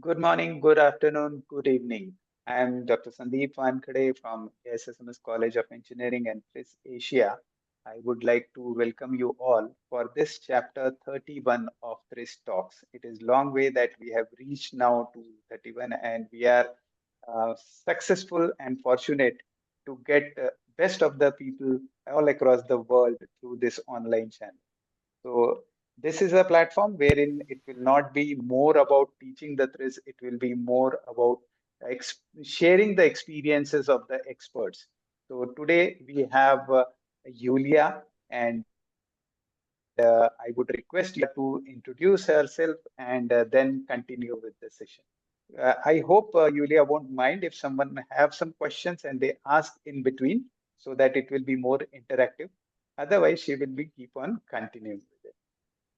Good morning, good afternoon, good evening. I am Dr. Sandeep Wankhede from ASSMS College of Engineering and TRIZ Asia. I would like to welcome you all for this chapter 31 of TRIZ Talks. It is long way that we have reached now to 31 and we are successful and fortunate to get best of the people all across the world through this online channel. So this is a platform wherein it will not be more about teaching the TRIZ, it will be more about sharing the experiences of the experts. So today we have Yulia, and I would request you to introduce herself and then continue with the session. I hope Yulia won't mind if someone have some questions and they ask in between so that it will be more interactive. Otherwise, she will be keep on continuing with it.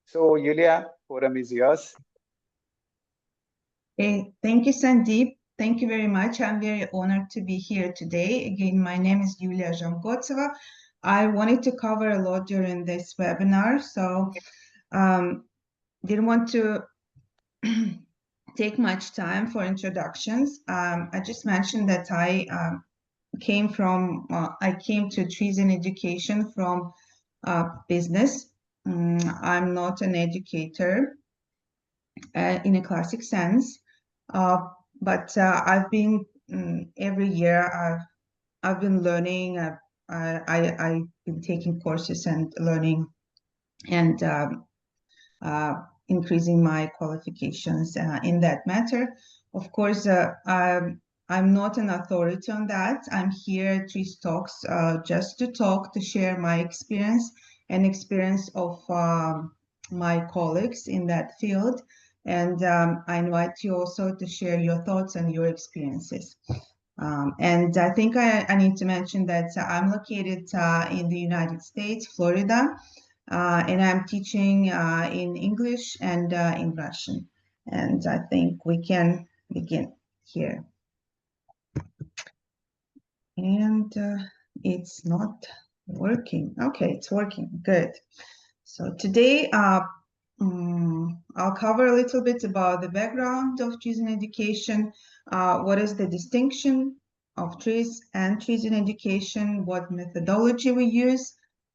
So, Yulia, forum is yours. Thank you, Sandeep. Thank you very much. I'm very honored to be here today. Again, my name is Yulia Zhamgotseva. I wanted to cover a lot during this webinar, so didn't want to take much time for introductions. I just mentioned that I came to TRIZ in education from business. I'm not an educator in a classic sense. But I've been every year I've been learning. I've been taking courses and learning and increasing my qualifications in that matter. Of course, I'm not an authority on that. I'm here at TRIZtalks just to talk, to share my experience and experience of my colleagues in that field. And I invite you also to share your thoughts and your experiences. And I think I need to mention that I'm located in the United States, Florida, and I'm teaching in English and in Russian. And I think we can begin here. And it's not working. Okay, it's working. Good. So today, I'll cover a little bit about the background of TRIZ in education, what is the distinction of TRIZ and TRIZ in education, what methodology we use,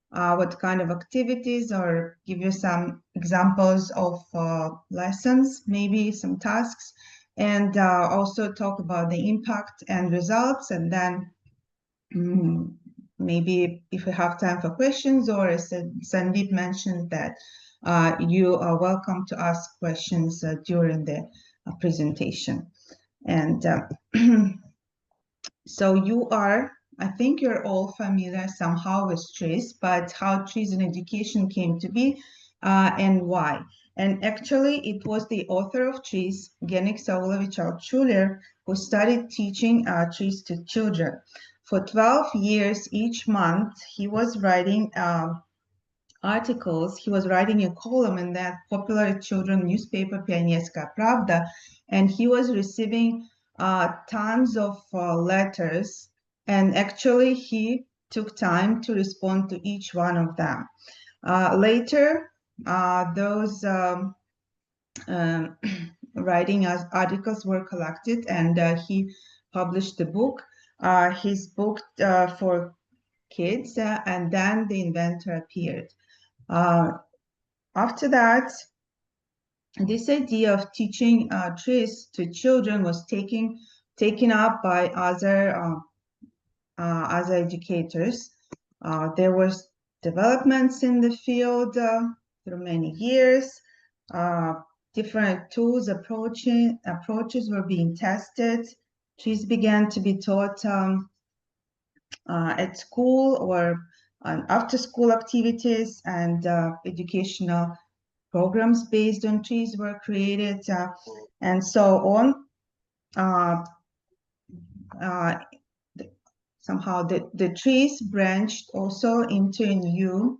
what kind of activities, or give you some examples of lessons, maybe some tasks, and also talk about the impact and results, and then maybe if we have time for questions, or as Sandeep mentioned that you are welcome to ask questions during the presentation. And so I think you're all familiar somehow with TRIZ, but how TRIZ in education came to be and why. And actually, it was the author of TRIZ, Genik Saulovich Altshuler, who started teaching TRIZ to children. For 12 years, each month, he was writing articles. He was writing a column in that popular children's newspaper, Pionierskaya Pravda, and he was receiving tons of letters, and actually he took time to respond to each one of them. Later, those writing articles were collected, and he published the book. His book for kids, and then The Inventor appeared. After that, this idea of teaching TRIZ to children was taken up by other educators. There was developments in the field through many years. Different tools, approaches were being tested. TRIZ began to be taught at school or after-school activities, and educational programs based on TRIZ were created, and so on. Somehow the TRIZ branched also into a new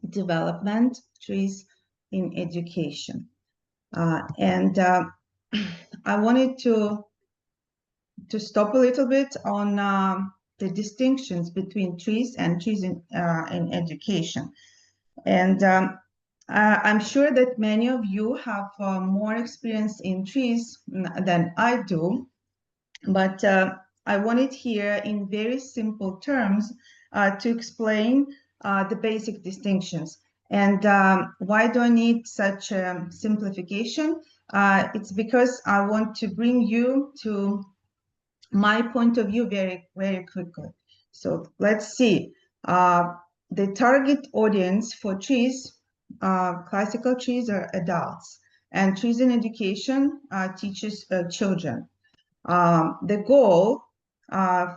development, TRIZ in education. And I wanted to stop a little bit on the distinctions between TRIZ and TRIZ in education. And I'm sure that many of you have more experience in TRIZ than I do, but I wanted here in very simple terms to explain the basic distinctions. And why do I need such simplification? It's because I want to bring you to my point of view very, very quickly. So let's see. The target audience for TRIZ, classical TRIZ, are adults, and TRIZ in education teaches children. The goal of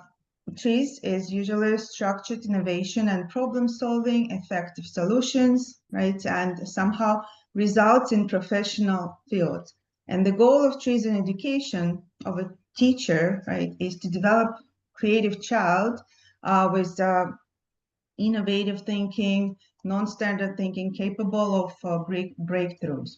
TRIZ is usually structured innovation and problem solving, effective solutions, right? And somehow results in professional fields. And the goal of TRIZ in education of a teacher, right, is to develop creative child with innovative thinking, non-standard thinking, capable of breakthroughs.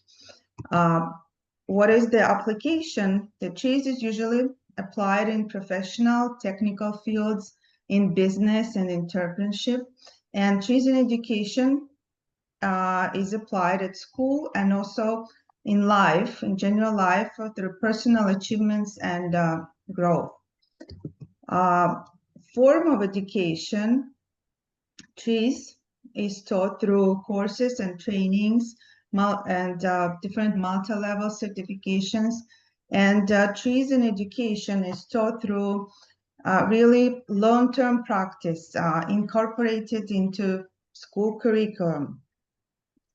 What is the application? The TRIZ is usually applied in professional, technical fields, in business and entrepreneurship. And TRIZ in education is applied at school and also in life, in general life, through personal achievements and growth. Form of education, TRIZ is taught through courses and trainings and different multi-level certifications. And TRIZ in education is taught through really long-term practice incorporated into school curriculum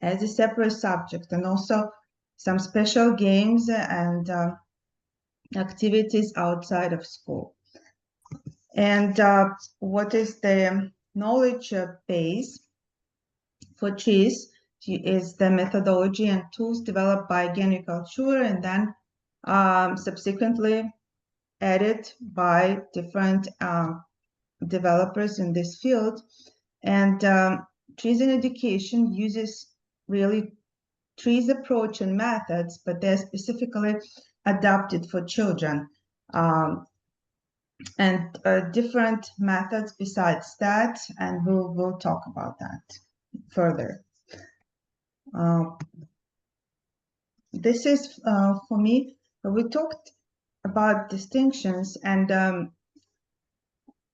as a separate subject, and also some special games and activities outside of school. And what is the knowledge base for TRIZ is the methodology and tools developed by Genry Culture and then subsequently added by different developers in this field. And TRIZ in education uses really TRIZ approach and methods, but they're specifically adapted for children. And different methods besides that, and we'll talk about that further. This is for me, we talked about distinctions and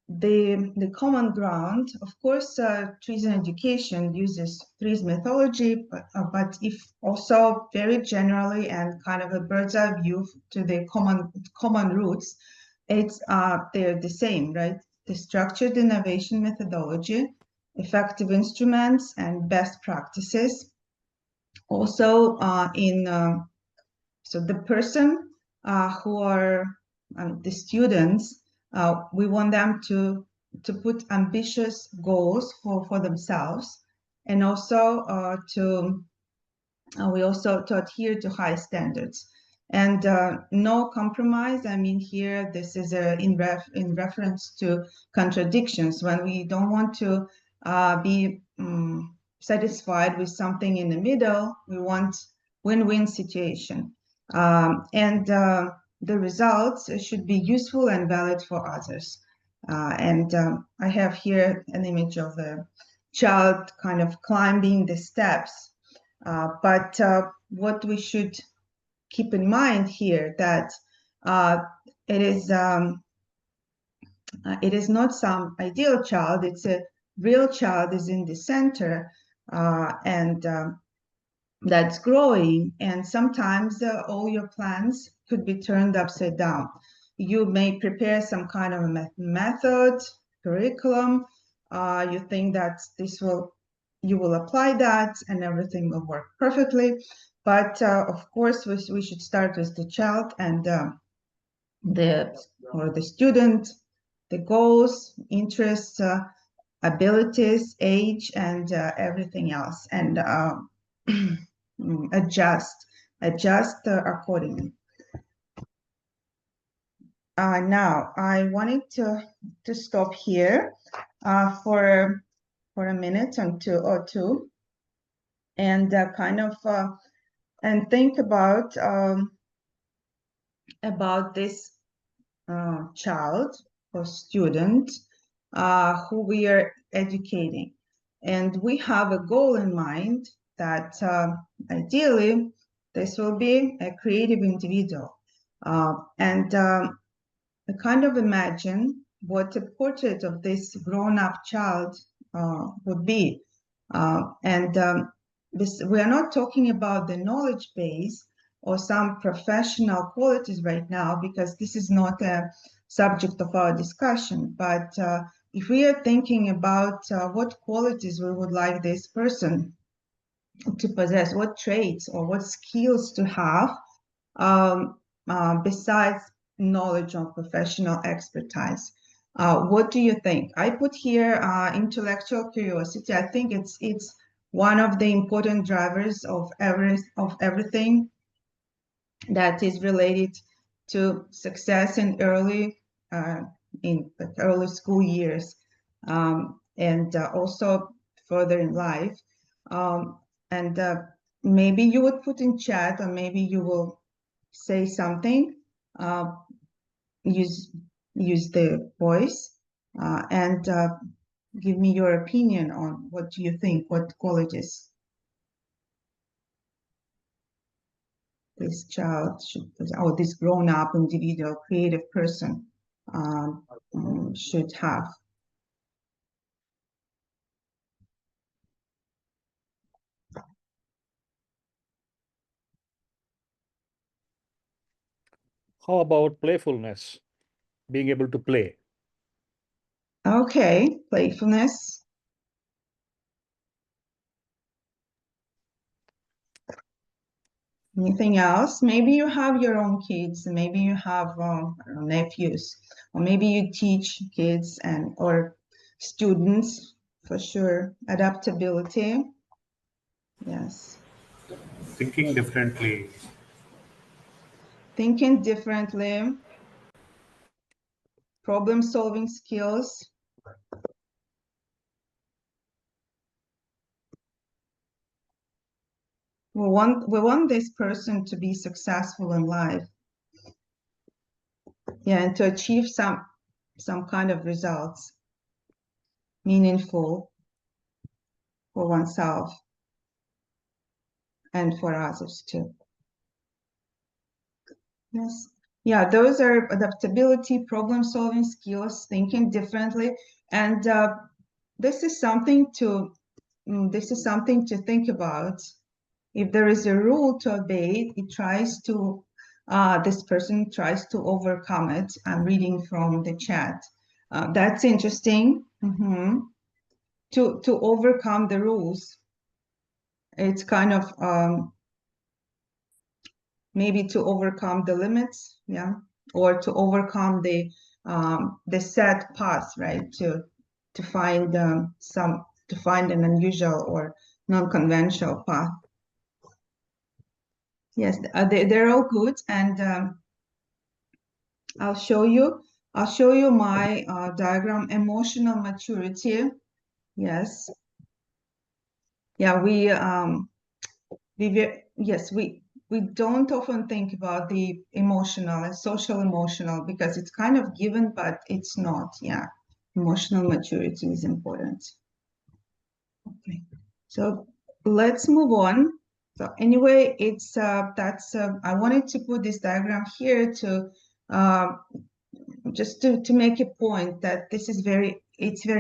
the common ground. Of course, TRIZ in education uses TRIZ methodology, but if also very generally and kind of a bird's eye view to the common roots, it's they're the same, right? The structured innovation methodology, effective instruments, and best practices. Also, so the person who are the students, we want them to put ambitious goals for themselves, and also we also to adhere to high standards and no compromise. I mean, here this is in reference to contradictions, when we don't want to be satisfied with something in the middle. We want win-win situation, and the results should be useful and valid for others. And I have here an image of a child kind of climbing the steps. But what we should keep in mind here, that it is not some ideal child. It's a real child is in the center, and that's growing. And sometimes all your plans could be turned upside down. You may prepare some kind of a method, curriculum. You think that you will apply that and everything will work perfectly. But of course, we should start with the child and the student, the goals, interests, abilities, age, and everything else, and adjust accordingly. Now, I wanted to stop here for a minute or two, and kind of and think about this child or student who we are educating, and we have a goal in mind. that ideally this will be a creative individual. I kind of imagine what a portrait of this grown-up child would be. We are not talking about the knowledge base or some professional qualities right now, because this is not a subject of our discussion. But if we are thinking about what qualities we would like this person to possess, what traits or what skills to have, besides knowledge or professional expertise. What do you think? I put here intellectual curiosity. I think it's one of the important drivers of everything that is related to success in early school years, and also further in life. And maybe you would put in chat, or maybe you will say something, use the voice, and give me your opinion on what do you think, what qualities this child should, or this grown-up individual creative person should have. How about playfulness? Being able to play. Okay, playfulness. Anything else? Maybe you have your own kids, maybe you have nephews, or maybe you teach kids or students, for sure. Adaptability. Yes. Thinking differently. Thinking differently. Problem-solving skills. We want this person to be successful in life. Yeah, and to achieve some kind of results, meaningful for oneself and for others too. Yes. Yeah, those are adaptability, problem-solving skills, thinking differently, and this is something to think about. If there is a rule to obey, this person tries to overcome it. I'm reading from the chat. That's interesting. To overcome the rules, it's kind of maybe to overcome the limits, yeah, or to overcome the set path, right? To find an unusual or non-conventional path. Yes, they're all good, and I'll show you my diagram. Emotional maturity. Yes. Yeah, we don't often think about the emotional and social emotional, because it's kind of given, but it's not. Yeah, emotional maturity is important. Okay, so let's move on. So anyway, it's I wanted to put this diagram here to just to make a point that it's very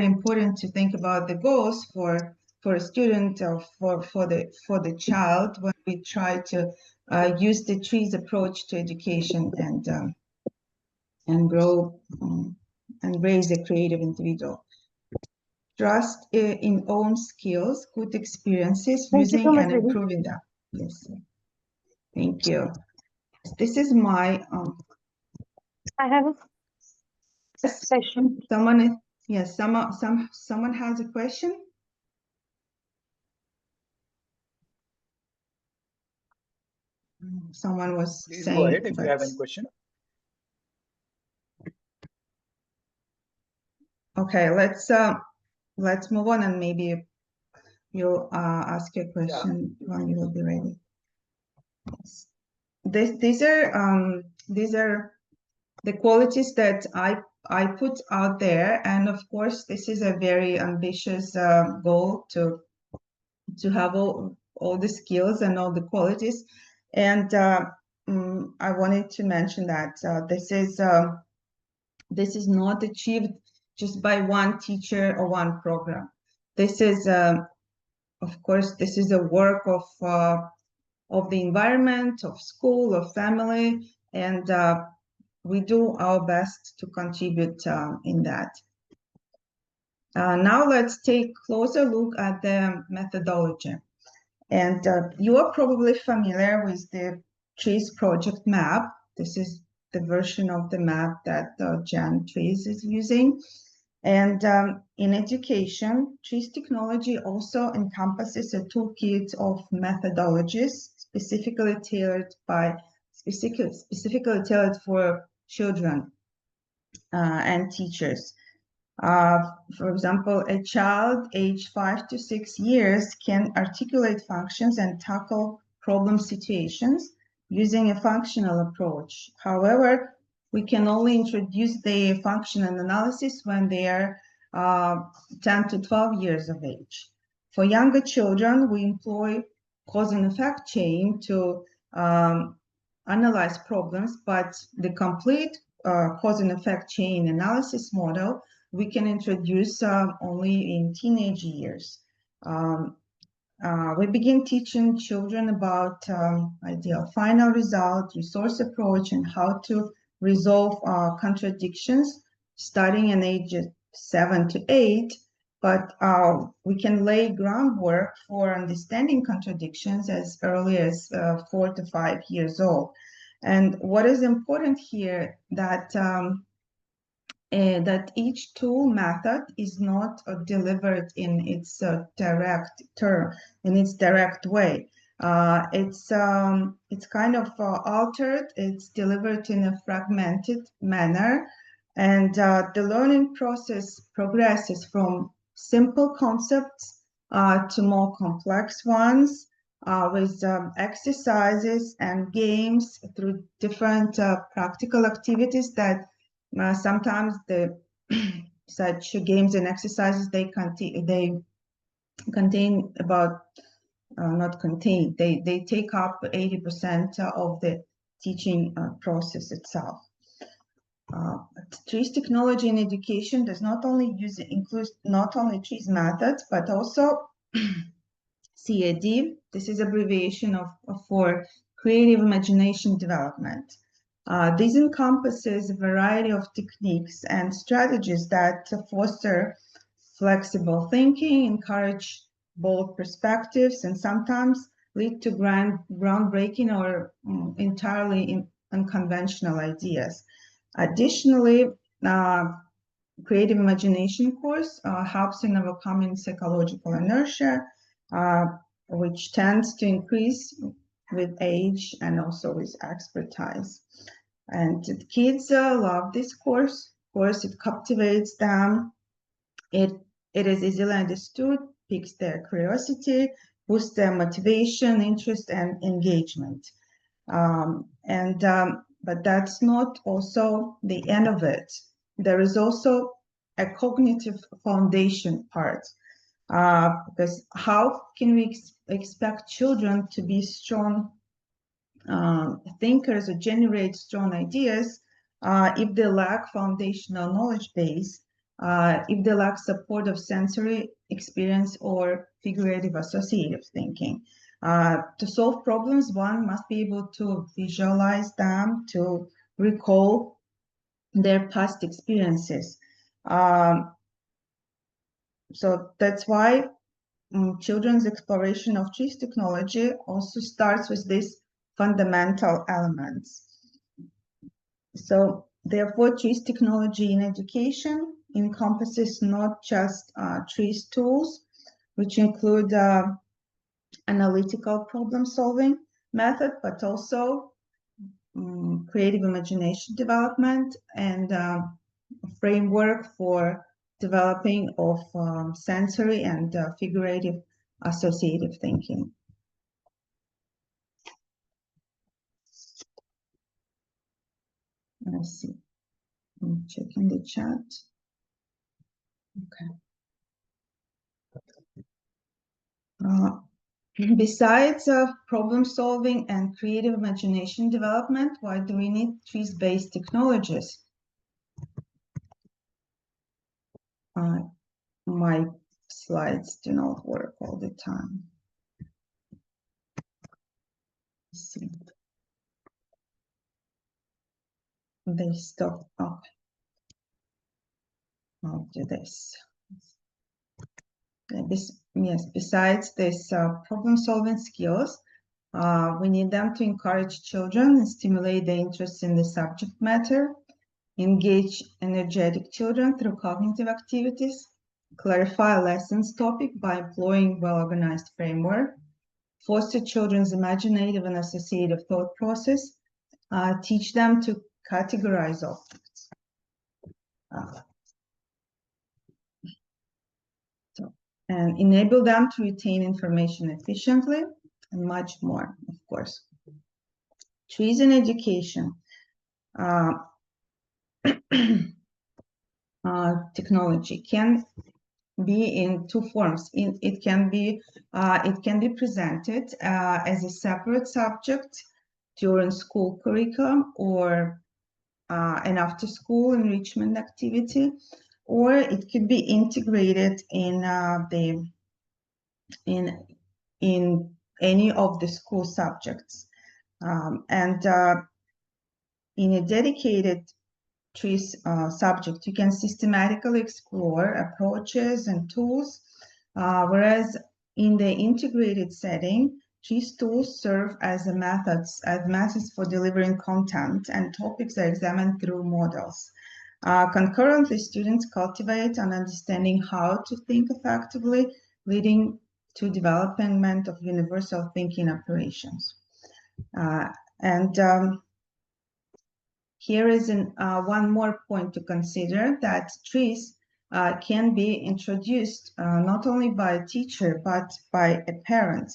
important to think about the goals for a student or for the child when we try to use the TRIZ approach to education and grow and raise a creative individual. Trust in own skills, good experiences, using and improving them. Yes, thank you. This is my I have a question. someone has a question. Someone was Please saying, go ahead if you have any question. Okay, let's move on, and maybe you'll ask your question when you will be ready. Yes. These are the qualities that I put out there, and of course this is a very ambitious goal to have all the skills and all the qualities. And I wanted to mention that this is not achieved just by one teacher or one program. This is, of course, this is a work of the environment, of school, of family, and we do our best to contribute in that. Now let's take a closer look at the methodology. And you are probably familiar with the TRIZ project map. This is the version of the map that Jan TRIZ is using. And in education, TRIZ technology also encompasses a toolkit of methodologies specifically tailored for children and teachers. For example, a child aged 5 to 6 years can articulate functions and tackle problem situations using a functional approach. However, we can only introduce the functional analysis when they are 10 to 12 years of age. For younger children, we employ cause and effect chain to analyze problems, but the complete cause and effect chain analysis model we can introduce only in teenage years. We begin teaching children about ideal final result, resource approach, and how to resolve contradictions starting in age 7 to 8, but we can lay groundwork for understanding contradictions as early as 4 to 5 years old. And what is important here that that each tool method is not delivered in its direct way. It's kind of altered. It's delivered in a fragmented manner, and the learning process progresses from simple concepts to more complex ones with exercises and games through different practical activities that sometimes the such games and exercises they contain about not contain they take up 80% of the teaching process itself. TRIZ technology in education does not only include not only TRIZ methods but also CAD. This is abbreviation for creative imagination development. This encompasses a variety of techniques and strategies that foster flexible thinking, encourage bold perspectives, and sometimes lead to groundbreaking or entirely unconventional ideas. Additionally, creative imagination course helps in overcoming psychological inertia, which tends to increase with age and also with expertise. And the kids love this course. Of course, it captivates them. It is easily understood, piques their curiosity, boosts their motivation, interest, and engagement. But that's not also the end of it. There is also a cognitive foundation part. Because how can we expect children to be strong thinkers or generate strong ideas if they lack foundational knowledge base, if they lack support of sensory experience or figurative associative thinking? To solve problems, one must be able to visualize them, to recall their past experiences. So that's why children's exploration of TRIZ technology also starts with these fundamental elements. So therefore, TRIZ technology in education encompasses not just TRIZ tools, which include analytical problem-solving method, but also creative imagination development and a framework for developing of sensory and figurative associative thinking. Let's see. I'm checking the chat. Okay. Besides problem solving and creative imagination development, why do we need TRIZ-based technologies? My slides do not work all the time. Let's see. They stop. Okay. I'll do this. Yes, besides this problem-solving skills, we need them to encourage children and stimulate their interest in the subject matter, engage energetic children through cognitive activities, clarify a lessons topic by employing well-organized framework, foster children's imaginative and associative thought process, teach them to categorize objects. And enable them to retain information efficiently, and much more, of course. TRIZ in education. Technology can be in two forms. It can be presented as a separate subject during school curriculum or an after-school enrichment activity, or it could be integrated in any of the school subjects. And in a dedicated TRIZ subject, you can systematically explore approaches and tools, whereas in the integrated setting, TRIZ tools serve as methods for delivering content, and topics are examined through models. Concurrently, students cultivate an understanding how to think effectively, leading to development of universal thinking operations. Here is one more point to consider, that TRIZ can be introduced not only by a teacher, but by a parent.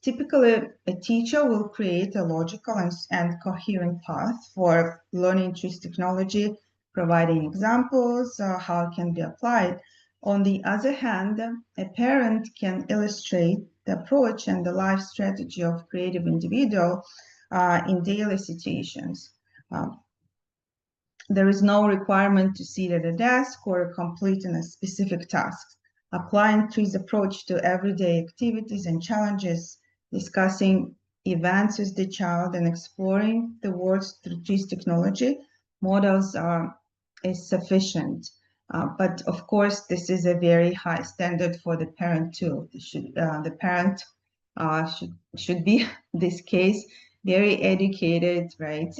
Typically, a teacher will create a logical and coherent path for learning TRIZ technology, providing examples, how it can be applied. On the other hand, a parent can illustrate the approach and the life strategy of creative individual in daily situations. There is no requirement to sit at a desk or complete a specific task. Applying TRIZ approach to everyday activities and challenges, discussing events with the child, and exploring the world through TRIZ technology models is sufficient. But of course, this is a very high standard for the parent too. The parent should be, in this case, very educated, right?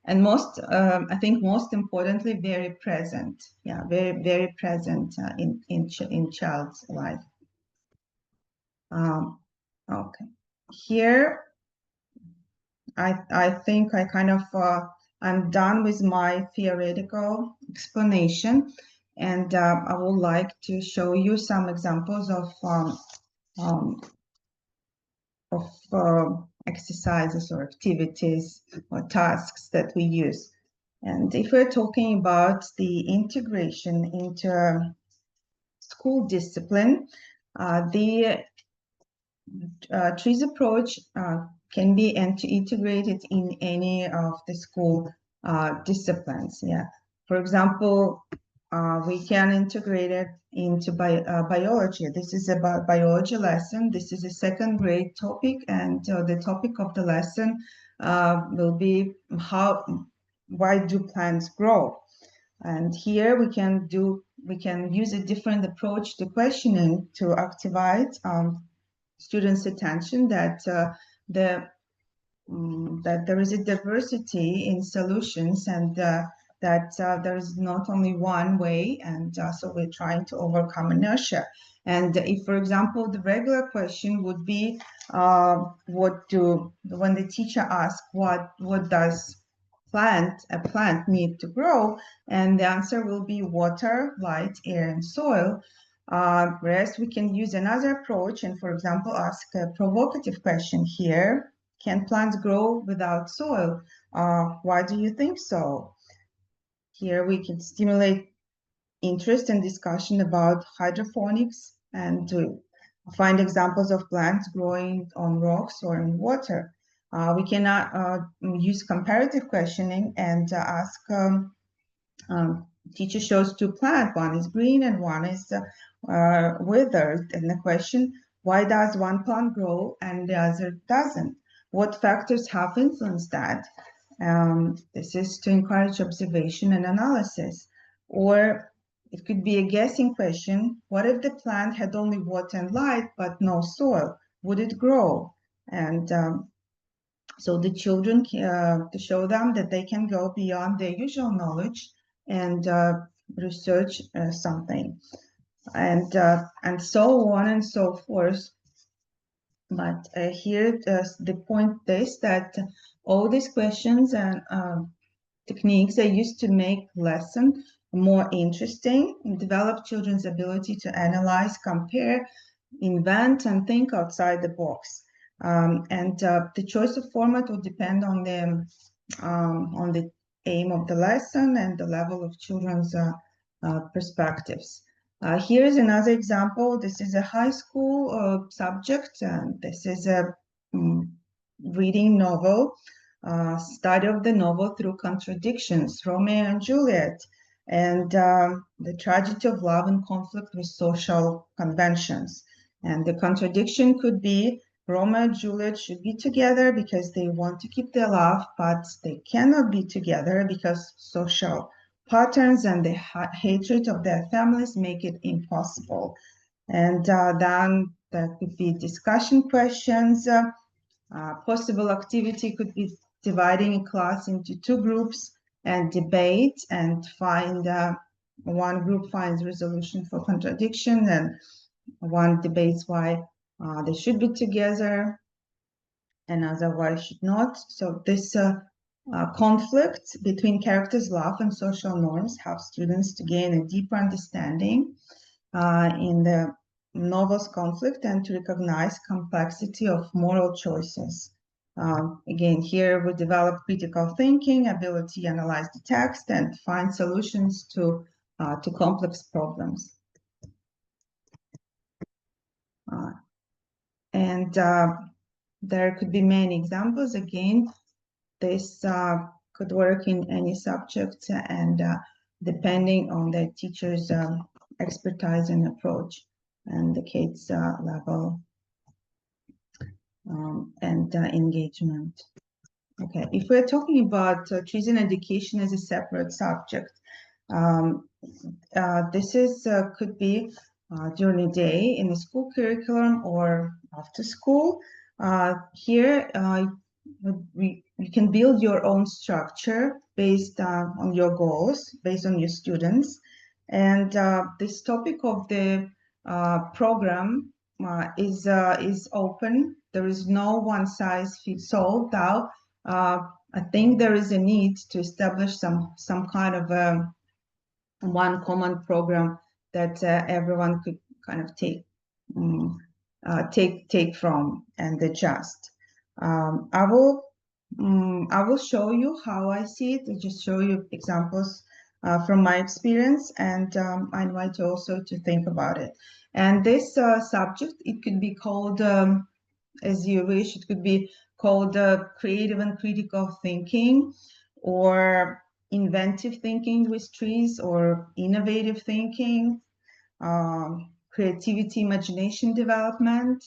And most, I think most importantly, very present. Yeah, very present in child's life. Okay, here I think I kind of I'm done with my theoretical explanation, and I would like to show you some examples of exercises or activities or tasks that we use. And if we're talking about the integration into school discipline, the TRIZ approach can be integrated in any of the school disciplines. Yeah, for example, we can integrate it into biology. This is about biology lesson. This is a second grade topic, and the topic of the lesson will be why do plants grow? And here we can use a different approach to questioning to activate students' attention that that there is a diversity in solutions, and that there is not only one way, and so we're trying to overcome inertia. And if, for example, the regular question would be, when the teacher asks, what does a plant need to grow? And the answer will be water, light, air, and soil. Whereas we can use another approach and, for example, ask a provocative question here. Can plants grow without soil? Why do you think so? Here we can stimulate interest and discussion about hydroponics, and find examples of plants growing on rocks or in water. We cannot use comparative questioning and ask teacher shows two plants, one is green and one is withered. And the question, why does one plant grow and the other doesn't? What factors have influenced that? This is to encourage observation and analysis. Or it could be a guessing question. What if the plant had only water and light but no soil? Would it grow? And so the children, to show them that they can go beyond their usual knowledge and research something, and so on and so forth. But here the point is that all these questions and techniques are used to make lesson more interesting and develop children's ability to analyze, compare, invent, and think outside the box. And the choice of format will depend on the aim of the lesson and the level of children's perspectives. Here is another example. This is a high school subject, and this is a reading novel, study of the novel through contradictions, Romeo and Juliet, and the tragedy of love and conflict with social conventions. And the contradiction could be Romeo and Juliet should be together because they want to keep their love, but they cannot be together because social patterns and the hatred of their families make it impossible. And then there could be discussion questions. Possible activity could be dividing a class into two groups and debate and find one group finds resolution for contradiction and one debates why they should be together and otherwise should not. So this conflict between characters' love and social norms helps students to gain a deeper understanding in the novel's conflict and to recognize complexity of moral choices. Again, here we develop critical thinking, ability to analyze the text and find solutions to complex problems. And there could be many examples. Again, this could work in any subject and depending on the teacher's expertise and approach and the kids' level and engagement. Okay, if we're talking about TRIZ in education as a separate subject, this is could be during the day in the school curriculum or after school. Here, you can build your own structure based on your goals, based on your students. And this topic of the program is open. There is no one size fits all. Now, I think there is a need to establish some kind of one common program that everyone could kind of take from and adjust. I will show you how I see it. I'll just show you examples from my experience, and I invite you also to think about it. And this subject, it could be called, as you wish, it could be called creative and critical thinking, or inventive thinking with TRIZ, or innovative thinking, creativity, imagination development.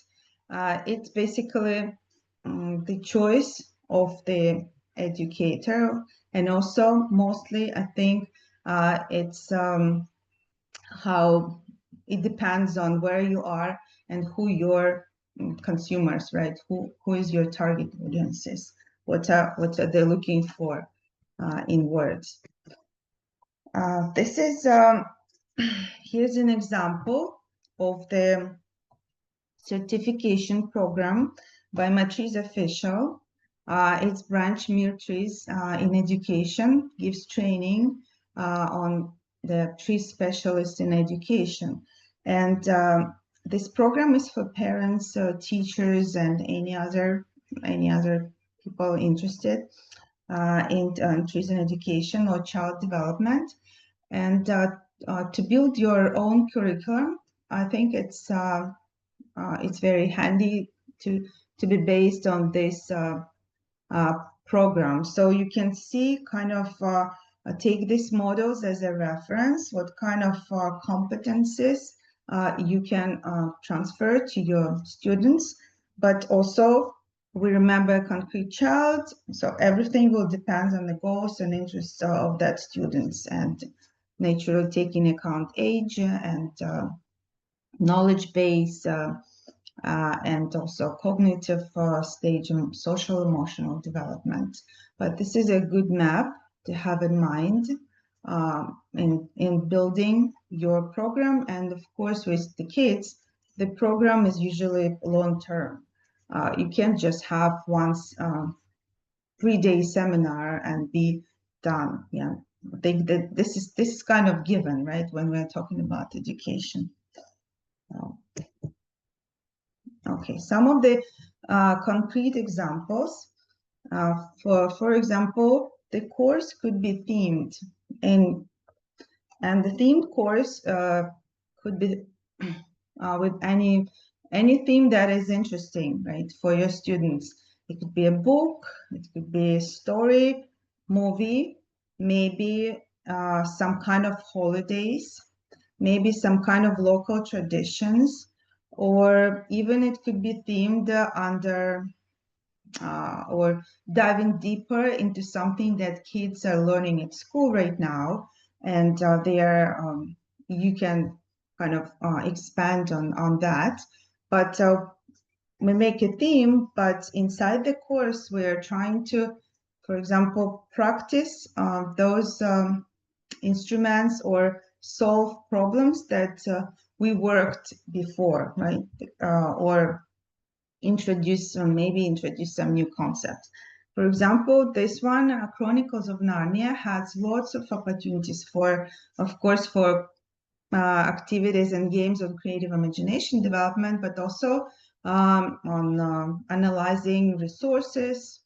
It's basically the choice of the educator, and also mostly I think it's how it depends on where you are and who your consumers, right? Who is your target audiences? What are they looking for in words? This is here's an example of the certification program by my TRIZ official. Its branch TRIZ in education gives training on the TRIZ specialist in education. And this program is for parents, teachers, and any other people interested in TRIZ in education or child development. And to build your own curriculum, I think it's it's very handy to be based on this program. So you can see kind of take these models as a reference, what kind of competencies you can transfer to your students, but also we remember a concrete child, so everything will depend on the goals and interests of that students, and naturally taking account age and knowledge base and also cognitive stage and social emotional development. But this is a good map to have in mind in building your program. And of course, with the kids, the program is usually long term. You can't just have once 3-day seminar and be done. Yeah, I think that this is kind of given, right, when we're talking about education. Okay, some of the concrete examples. For example, the course could be themed, and the themed course could be with any theme that is interesting, right, for your students. It could be a book, it could be a story, movie, maybe some kind of holidays, maybe some kind of local traditions, or even it could be themed under or diving deeper into something that kids are learning at school right now, and they are you can kind of expand on that. But we make a theme, but inside the course we are trying to, for example, practice those instruments or solve problems that we worked before, right? Or maybe introduce some new concepts. For example, this one, Chronicles of Narnia, has lots of opportunities for, of course, for activities and games on creative imagination development, but also on analyzing resources,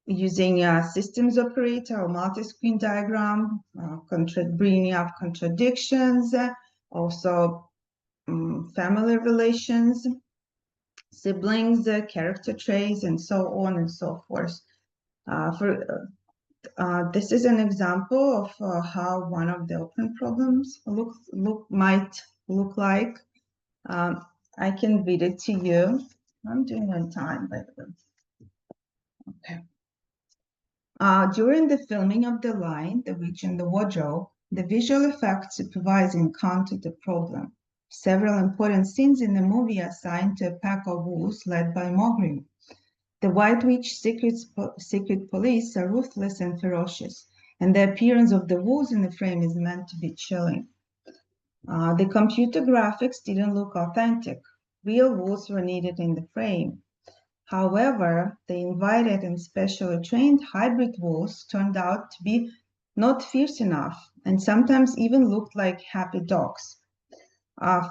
using a systems operator or multi-screen diagram, bringing up contradictions, also family relations, siblings, character traits, and so on and so forth. This is an example of how one of the open problems might look like. I can read it to you. I'm doing on time, by the way. Okay. During the filming of The Lion, the Witch, and the Wardrobe, the visual effects supervisor encountered a problem. Several important scenes in the movie are assigned to a pack of wolves led by Mowgli. The White Witch secret police are ruthless and ferocious, and the appearance of the wolves in the frame is meant to be chilling. The computer graphics didn't look authentic. Real wolves were needed in the frame. However, the invited and specially trained hybrid wolves turned out to be not fierce enough and sometimes even looked like happy dogs.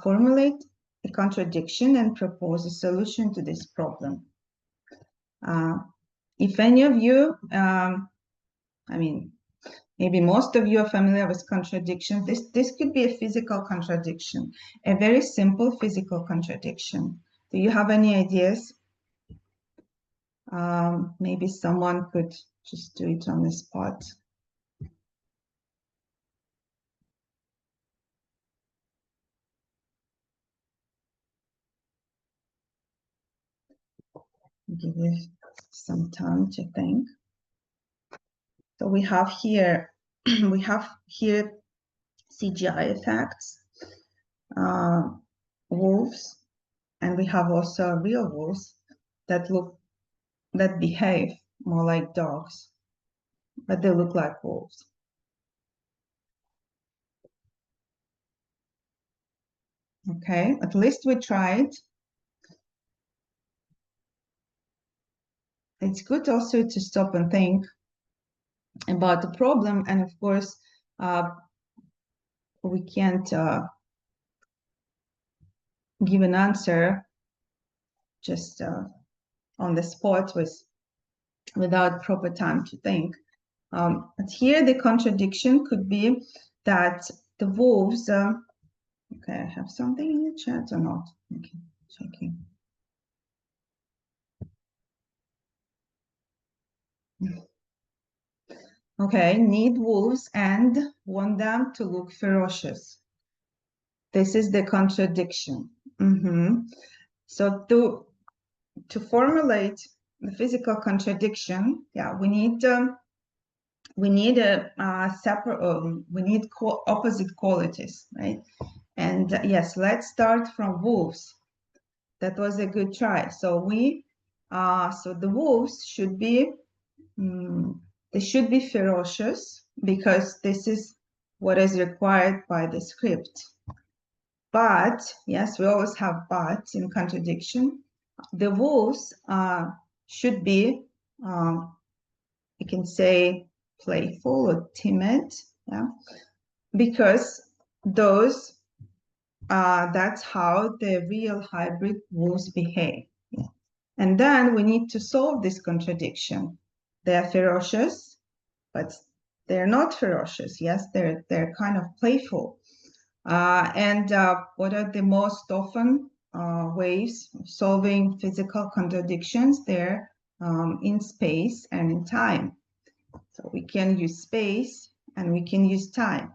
Formulate a contradiction and propose a solution to this problem. If any of you, I mean, maybe most of you are familiar with contradictions. This could be a physical contradiction, a very simple physical contradiction. Do you have any ideas? Maybe someone could just do it on the spot. Give you some time to think. So we have here, CGI effects, wolves, and we have also real wolves that behave more like dogs, but they look like wolves. Okay, at least we tried. It's good also to stop and think about the problem, and of course, we can't give an answer just on the spot without proper time to think. But here the contradiction could be that the wolves Okay, I have something in the chat or not? Okay, checking. Okay, need wolves and want them to look ferocious. This is the contradiction. So to formulate the physical contradiction, yeah, we need a separate. We need opposite qualities, right? And yes, let's start from wolves. That was a good try. So so the wolves should be. They should be ferocious because this is what is required by the script. But, yes, we always have buts in contradiction. The wolves should be, you can say, playful or timid, yeah, because that's how the real hybrid wolves behave. Yeah. And then we need to solve this contradiction. They are ferocious, but they're not ferocious. Yes, they're kind of playful. And what are the most often ways of solving physical contradictions? They're in space and in time. So we can use space and we can use time.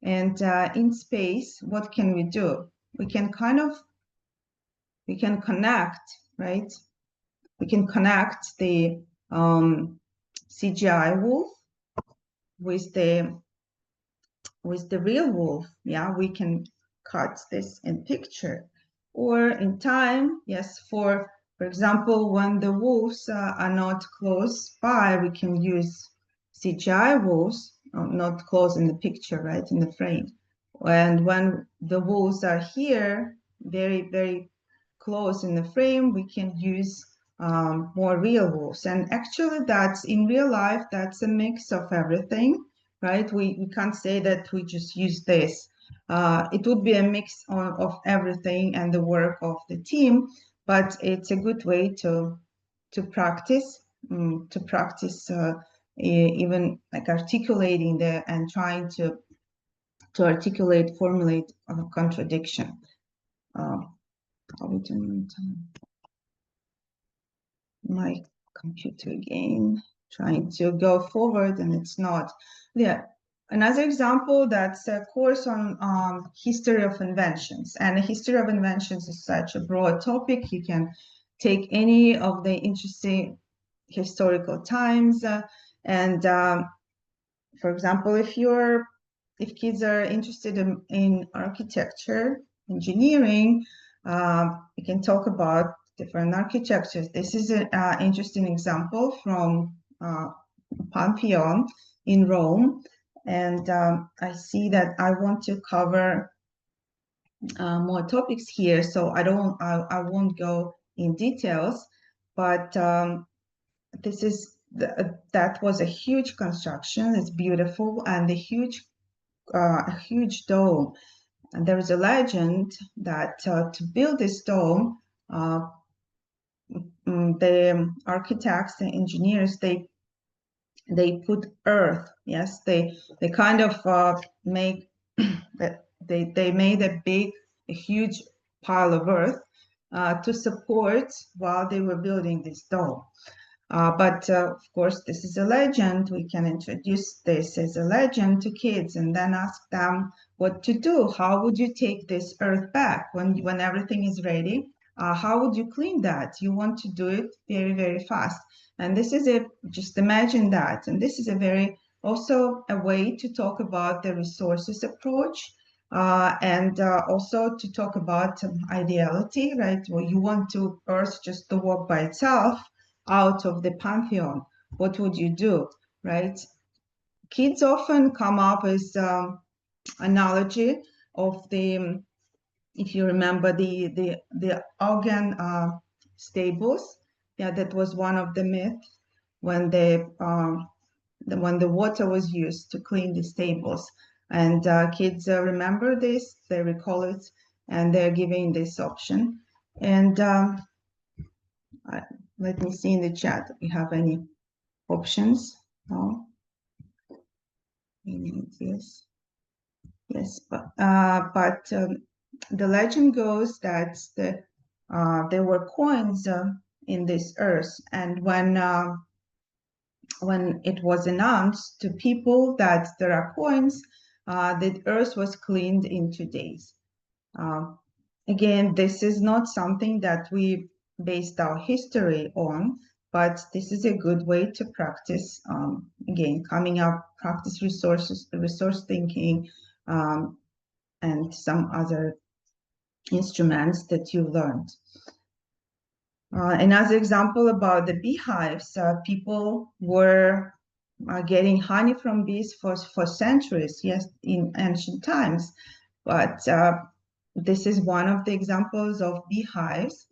And in space, what can we do? We can connect, right? We can connect the CGI wolf with the real wolf. Yeah, we can cut this in picture. Or in time, yes, for example, when the wolves are not close by, we can use CGI wolves, not close in the picture, right, in the frame. And when the wolves are here, very, very close in the frame, we can use more real wolves. And actually, that's in real life, that's a mix of everything, right? We can't say that we just use this. It would be a mix of everything and the work of the team, but it's a good way to practice, even like articulating and trying to formulate a contradiction. How we doing my computer again, trying to go forward and it's not. Yeah, another example, that's a course on history of inventions, and a history of inventions is such a broad topic. You can take any of the interesting historical times and for example, if kids are interested in architecture, engineering, we can talk about different architectures. This is an interesting example from Pantheon in Rome. And I see that I want to cover more topics here, so I won't go in details, but that was a huge construction. It's beautiful, and a huge dome. And there is a legend that to build this dome, the architects, the engineers, they put earth. Yes, they kind of make that they made a huge pile of earth to support while they were building this dome. But of course, this is a legend. We can introduce this as a legend to kids and then ask them what to do. How would you take this earth back when everything is ready? How would you clean that? You want to do it very, very fast. And this is just imagine that. And this is also a way to talk about the resources approach and also to talk about ideality, right? Well, you want Earth just to work by itself out of the pantheon. What would you do, right? Kids often come up with analogy of if you remember the Augean stables. Yeah, that was one of the myths when when the water was used to clean the stables. And kids remember this, they recall it, and they're giving this option. And let me see in the chat if we have any options. No? We need this. Yes, but the legend goes that there were coins in this earth, and when it was announced to people that there are coins, the earth was cleaned in 2 days. Again, this is not something that we based our history on, but this is a good way to practice, again, coming up, practice resource thinking, and some other instruments that you learned. Another example about the beehives, people were getting honey from bees for centuries, yes, in ancient times, but this is one of the examples of beehives.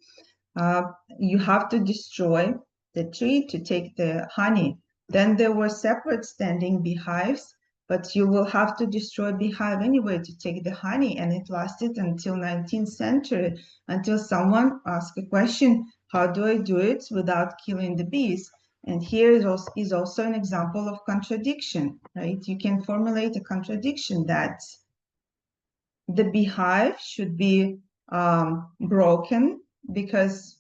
You have to destroy the tree to take the honey. Then there were separate standing beehives, but you will have to destroy beehive anyway to take the honey, and it lasted until 19th century, until someone asked a question, how do I do it without killing the bees? And here is also an example of contradiction, right? You can formulate a contradiction that the beehive should be broken because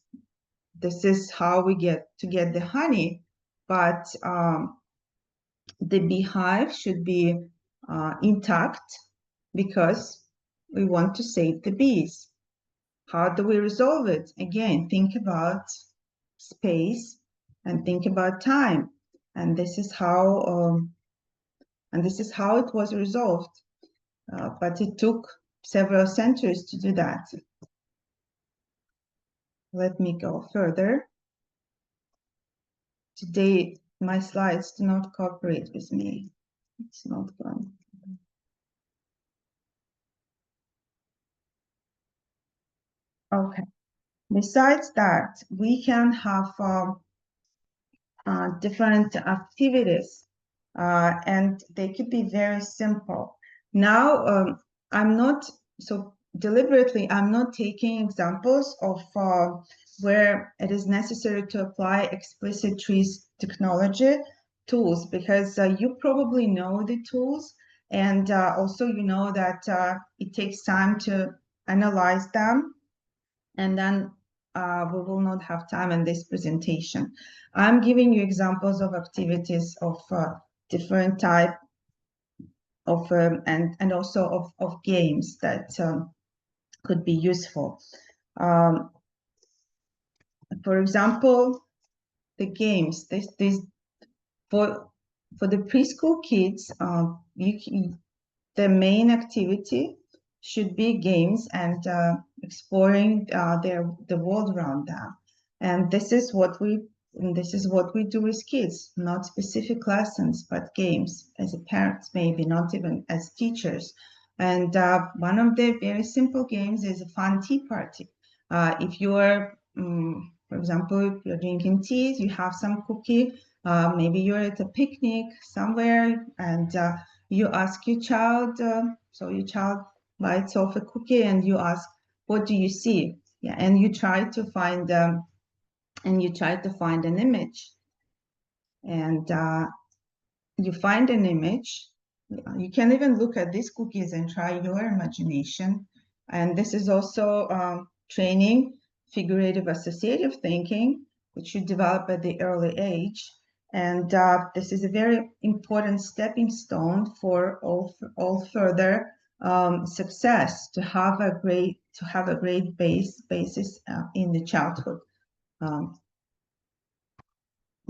this is how we get the honey, but the beehive should be intact because we want to save the bees. How do we resolve it? Again, think about space and think about time, and this is how it was resolved. But it took several centuries to do that. Let me go further. Today, my slides do not cooperate with me. It's not going. Okay. Besides that, we can have different activities, and they could be very simple. Now, I'm not, so deliberately, I'm not taking examples of where it is necessary to apply explicit TRIZ technology tools, because you probably know the tools, and also you know that it takes time to analyze them, and then we will not have time in this presentation. I'm giving you examples of activities of different type of and also of games that could be useful. For example, the games. For the preschool kids, the main activity should be games and exploring the world around them. And this is what we do with kids, not specific lessons, but games as a parents, maybe not even as teachers. And one of the very simple games is a fun tea party. If you are, for example, if you're drinking tea, you have some cookie, maybe you're at a picnic somewhere, and you ask your child, so your child bites off a cookie and you ask, what do you see? Yeah, and you try to find an image, and you find an image. You can even look at these cookies and try your imagination. And this is also training figurative associative thinking, which you develop at the early age. And this is a very important stepping stone for all further success, to have a great basis in the childhood.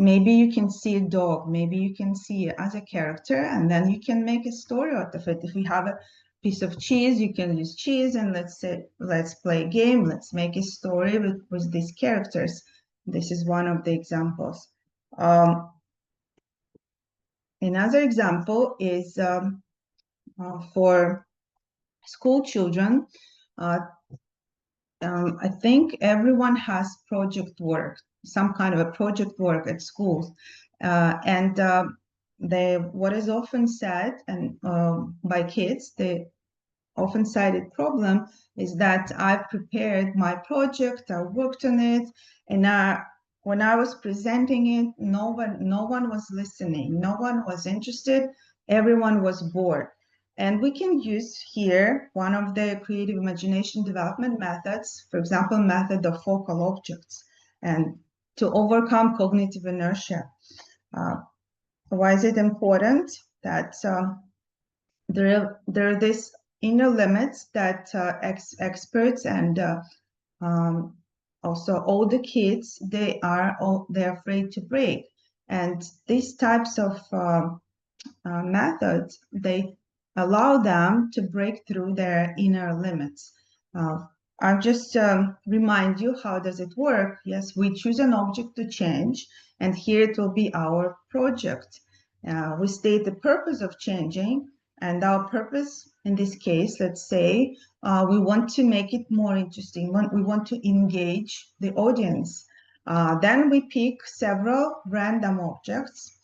Maybe you can see a dog, maybe you can see it as a character, and then you can make a story out of it. If we have a piece of cheese, you can use cheese, and let's play a game, let's make a story with these characters. This is one of the examples. Another example is for school children. I think everyone has project work, some kind of a project work at school, and what is often said and by kids, the often cited problem is that I've prepared my project, I worked on it, and when I was presenting it, no one was listening, no one was interested, everyone was bored. And we can use here one of the creative imagination development methods, for example, method of focal objects, and to overcome cognitive inertia. Why is it important? That there are these inner limits that experts and also all the kids, they're afraid to break. And these types of methods, they allow them to break through their inner limits. I'll just remind you, how does it work? Yes, we choose an object to change, and here it will be our project. We state the purpose of changing, and our purpose in this case, let's say, we want to make it more interesting. We want to engage the audience. Then we pick several random objects.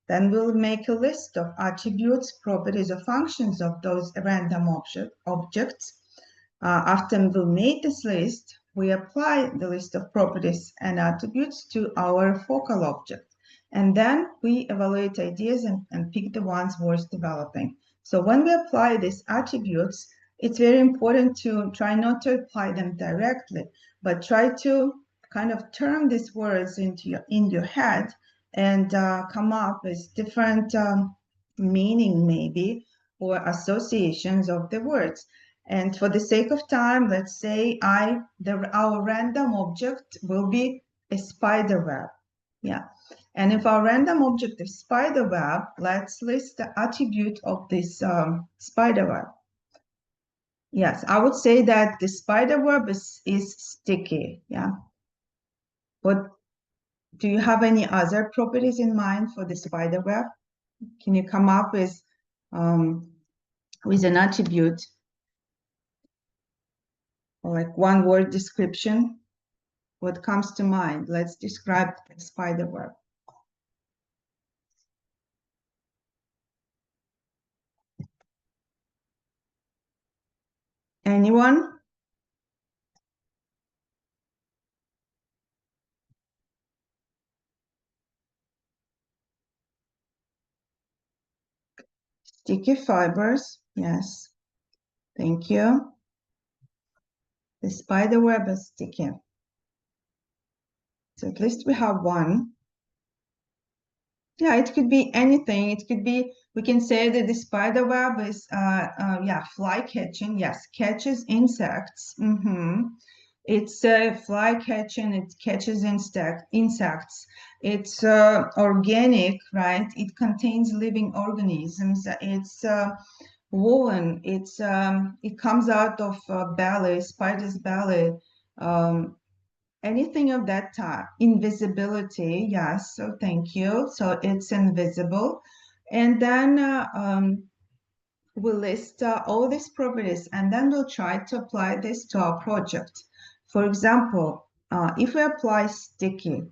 Then we'll make a list of attributes, properties, or functions of those random objects. After we made this list, we apply the list of properties and attributes to our focal object. And then we evaluate ideas and pick the ones worth developing. So when we apply these attributes, it's very important to try not to apply them directly, but try to kind of turn these words in your head and come up with different meaning maybe, or associations of the words. And for the sake of time, let's say our random object will be a spider web. Yeah. And if our random object is spider web, let's list the attribute of this spider web. Yes, I would say that the spider web is sticky. Yeah. But do you have any other properties in mind for the spider web? Can you come up with an attribute, or like one word description? What comes to mind? Let's describe the spider web. Anyone? Sticky fibers, yes. Thank you. The spider web is sticky. So at least we have one. Yeah, it could be anything. It could be, we can say that the spider web is, fly catching. Yes, catches insects. It's fly catching, it catches insects. It's organic, right? It contains living organisms. It's woven. It comes out of belly, spider's belly. Anything of that type. Invisibility, yes, so thank you. So it's invisible. And then we'll list all these properties, and then we'll try to apply this to our project. For example, if we apply sticky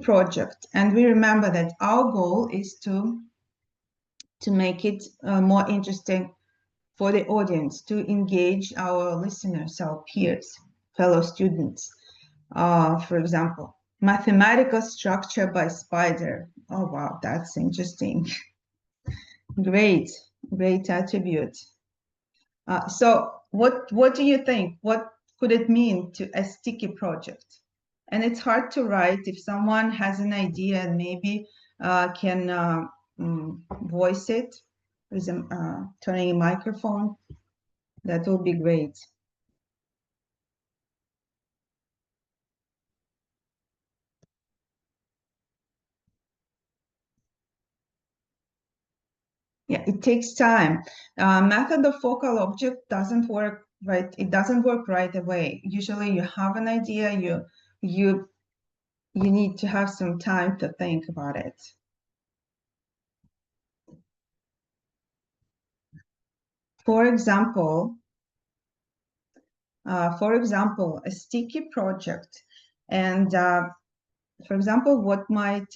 project, and we remember that our goal is to make it more interesting for the audience, to engage our listeners, our peers, fellow students. For example, mathematical structure by spider. Oh, wow, that's interesting. Great attribute. So what do you think? What could it mean to a sticky project? And it's hard to write. If someone has an idea and maybe can voice it with turning a microphone, that will be great. Yeah, it takes time. Method of focal object doesn't work right. It doesn't work right away. Usually, you have an idea. You need to have some time to think about it. For example, a sticky project, and for example, what might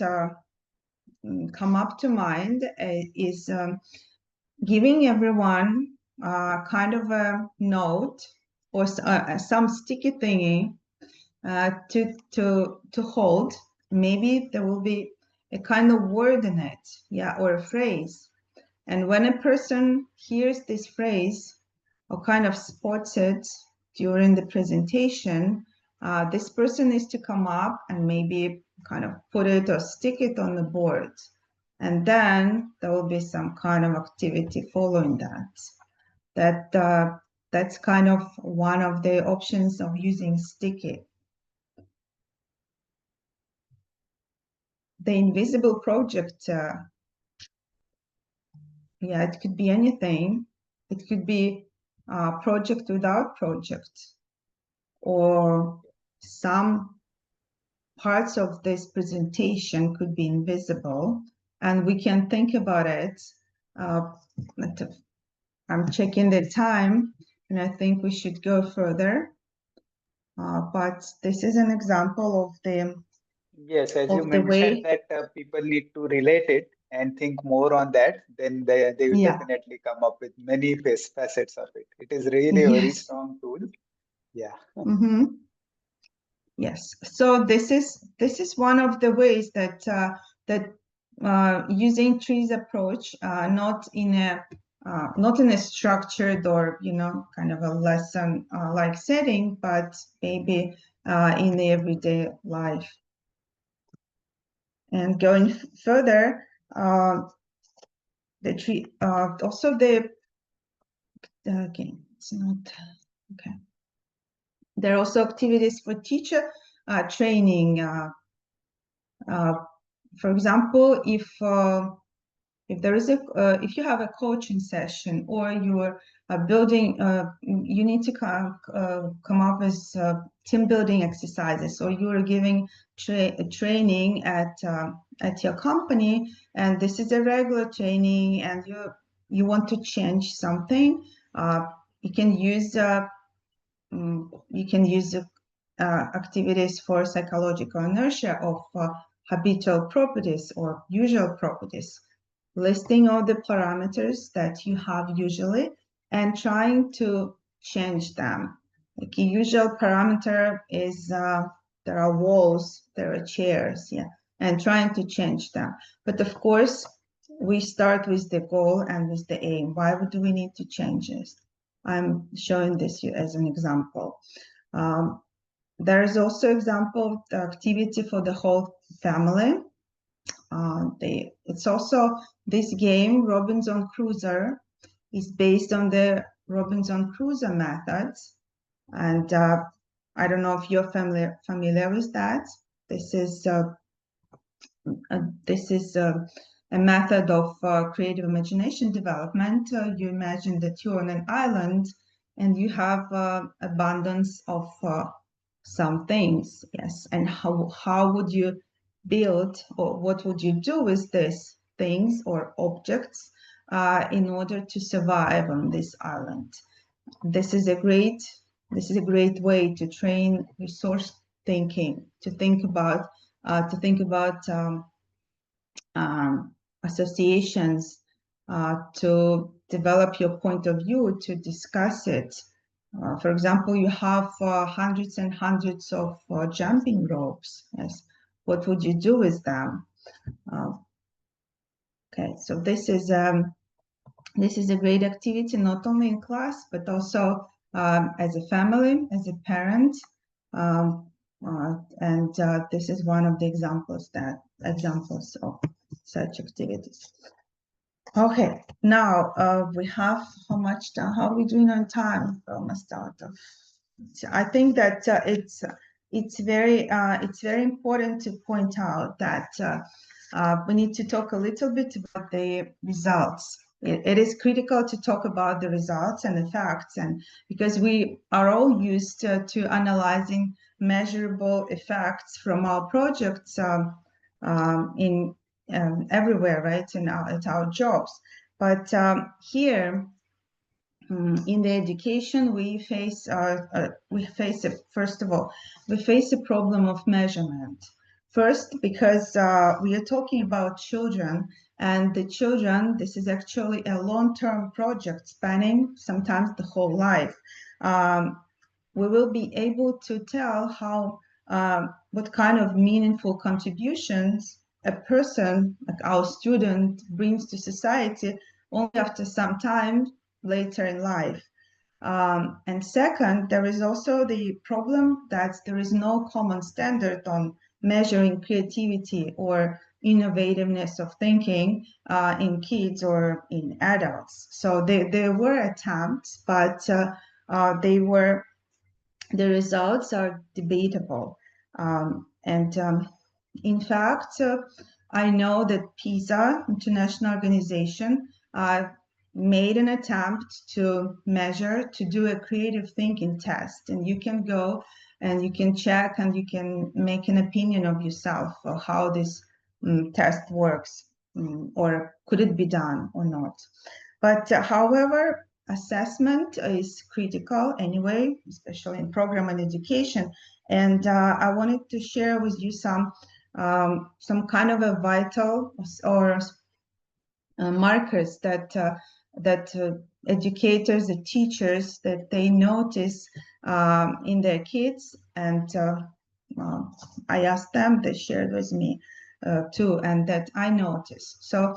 come up to mind is giving everyone kind of a note or some sticky thingy to hold. Maybe there will be a kind of word in it, yeah, or a phrase. And when a person hears this phrase or kind of spots it during the presentation, this person needs to come up and maybe kind of put it or stick it on the board. And then there will be some kind of activity following that. That's kind of one of the options of using sticky. The invisible project, yeah, it could be anything. It could be a project without project, or some parts of this presentation could be invisible, and we can think about it. I'm checking the time, and I think we should go further. But this is an example of the Yes, as you of the mentioned way. that people need to relate it and think more on that, then they will Yeah. definitely come up with many facets of it. It is really a very Yes. strong tool. Yeah. Mm-hmm. Yes. So this is one of the ways that using TRIZ approach, not in a structured or kind of a lesson like setting, but maybe in the everyday life. And going further, the tree also the okay, it's not okay. There are also activities for teacher training. For example, if there is if you have a coaching session, or you're building, you need to come up with team building exercises, or you're giving training at your company, and this is a regular training, and you want to change something, you can use activities for psychological inertia of habitual properties or usual properties, listing all the parameters that you have usually and trying to change them. Like a usual parameter is there are walls, there are chairs, yeah, and trying to change them. But of course, we start with the goal and with the aim. Why do we need to change this? I'm showing this as an example. There is also example of the activity for the whole family. It's also this game, Robinson Crusoe, is based on the Robinson Crusoe methods. And I don't know if you're familiar with that. This is a method of creative imagination development. You imagine that you're on an island and you have abundance of some things, yes. And how would you build, or what would you do with these things or objects in order to survive on this island? This is a great way to train resource thinking, to think about associations, to develop your point of view, to discuss it. For example, you have hundreds and hundreds of jumping ropes. Yes, what would you do with them? Okay, so this is a great activity, not only in class but also as a family, as a parent, and this is one of the examples of such activities. Okay, now we have how much time? How are we doing on time? We're almost out of. I think that it's very important to point out that we need to talk a little bit about the results. It is critical to talk about the results and the facts, and because we are all used to analyzing measurable effects from our projects in everywhere, right, at our jobs. But here in the education, we face first of all, we face a problem of measurement. First, because we are talking about children, and the children, this is actually a long-term project spanning sometimes the whole life. We will be able to tell how what kind of meaningful contributions a person like our student brings to society only after some time later in life. And second, there is also the problem that there is no common standard on measuring creativity or innovativeness of thinking in kids or in adults. So there were attempts, but the results are debatable. In fact, I know that PISA, International Organization, made an attempt to measure, to do a creative thinking test. And you can go and you can check and you can make an opinion of yourself of how this test works, or could it be done or not. But however, assessment is critical anyway, especially in program and education. And I wanted to share with you some kind of a vital or markers that educators, the teachers, that they notice in their kids. And I asked them, they shared with me too, and that I noticed. So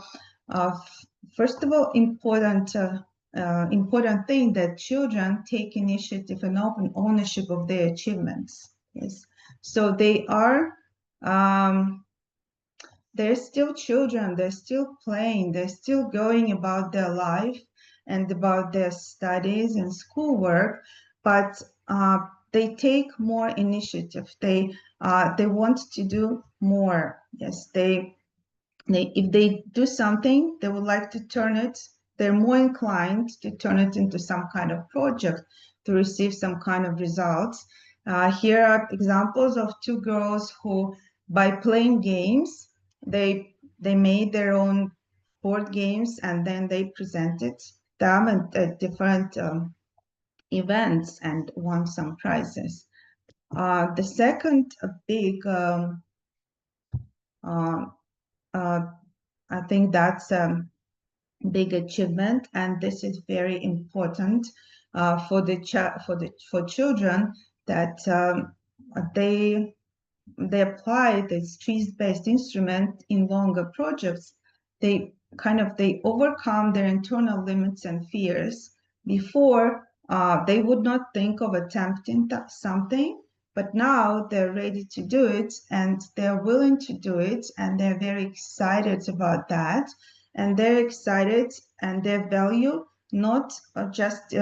first of all, important thing that children take initiative and open ownership of their achievements. Yes, so they are they're still children, they're still playing, they're still going about their life and about their studies and schoolwork, but they take more initiative. They want to do more. Yes, if they do something, they would like to turn it, they're more inclined to turn it into some kind of project to receive some kind of results. Here are examples of two girls who, by playing games, they made their own board games and then they presented them at different events and won some prizes. The second big I think that's big achievement, and this is very important for children, that they apply this TRIZ-based instrument in longer projects. They overcome their internal limits and fears. Before, they would not think of attempting something, but now they're ready to do it and they're willing to do it, and they're very excited about that. And they're excited and they value not just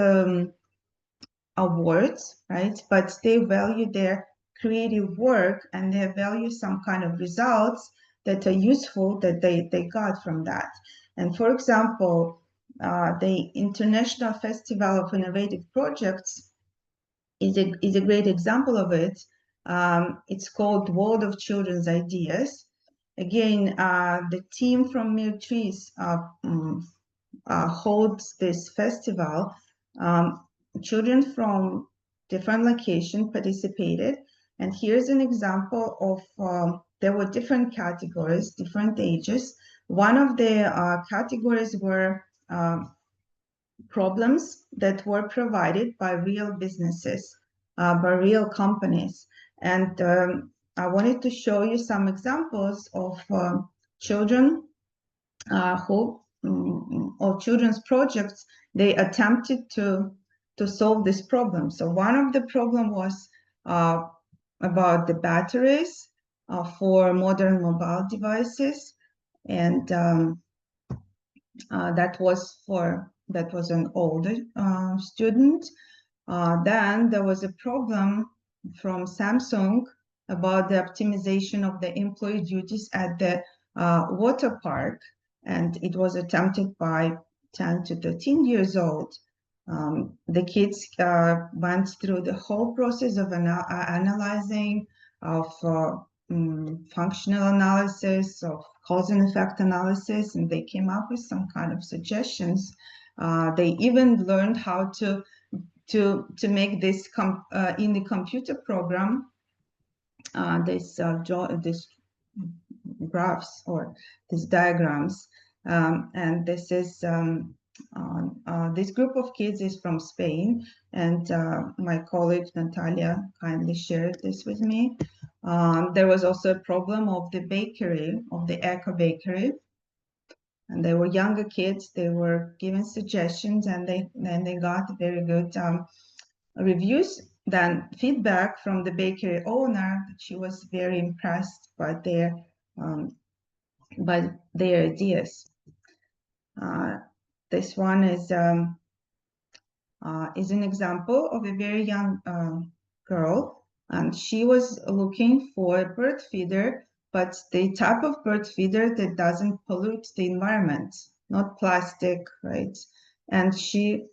awards, right? But they value their creative work and they value some kind of results that are useful that they got from that. And for example, the International Festival of Innovative Projects is a great example of it. It's called World of Children's Ideas. Again, the team from TRIZ holds this festival. Children from different locations participated. And here's an example of, there were different categories, different ages. One of the categories were problems that were provided by real businesses, by real companies. And I wanted to show you some examples of children or children's projects. They attempted to solve this problem. So one of the problem was about the batteries for modern mobile devices, and that was an older student. Then there was a problem from Samsung about the optimization of the employee duties at the water park, and it was attempted by 10 to 13 years old. The kids went through the whole process of analyzing, of functional analysis, of cause and effect analysis, and they came up with some kind of suggestions. They even learned how to make this in the computer program, this graphs or these diagrams, and this is this group of kids is from Spain, and my colleague Natalia kindly shared this with me. There was also a problem of the bakery, of the Eco Bakery. and they were younger kids. They were given suggestions, and they got very good reviews. Then feedback from the bakery owner that she was very impressed by their ideas. This one is an example of a very young girl, and she was looking for a bird feeder, but the type of bird feeder that doesn't pollute the environment, not plastic, right? And she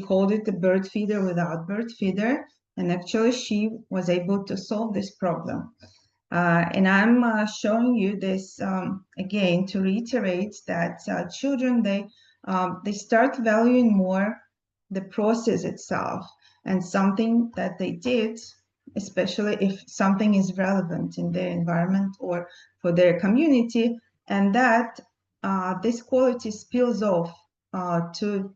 called it the bird feeder without bird feeder, and actually she was able to solve this problem. And I'm showing you this again to reiterate that children, they start valuing more the process itself and something that they did, especially if something is relevant in their environment or for their community, and that this quality spills off to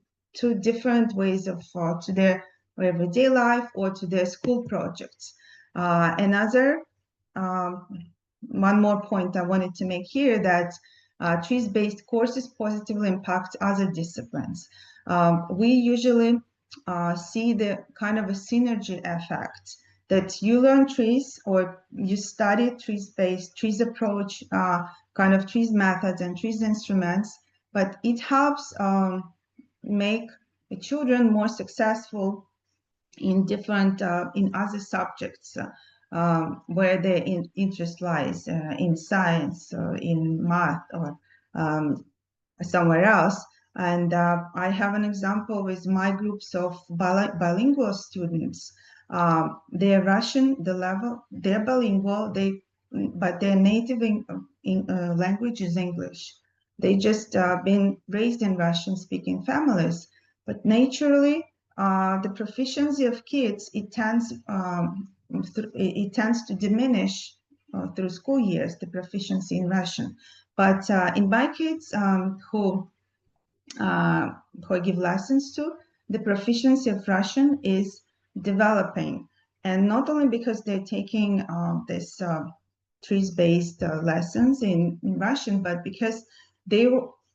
different ways of to their everyday life or to their school projects. Another one more point I wanted to make here, that TRIZ-based courses positively impact other disciplines. We usually see the kind of a synergy effect that you learn TRIZ or you study TRIZ-based, TRIZ approach, kind of TRIZ methods and TRIZ instruments, but it helps make the children more successful in different, in other subjects where their interest lies, in science or in math or somewhere else. And I have an example with my groups of bilingual students. They're Russian, the level, they're bilingual, but their native language is English. They just been raised in Russian-speaking families, but naturally, the proficiency of kids, it tends to diminish through school years, the proficiency in Russian. But in my kids who I give lessons to, the proficiency of Russian is developing. And not only because they're taking this TRIZ-based lessons in Russian, but because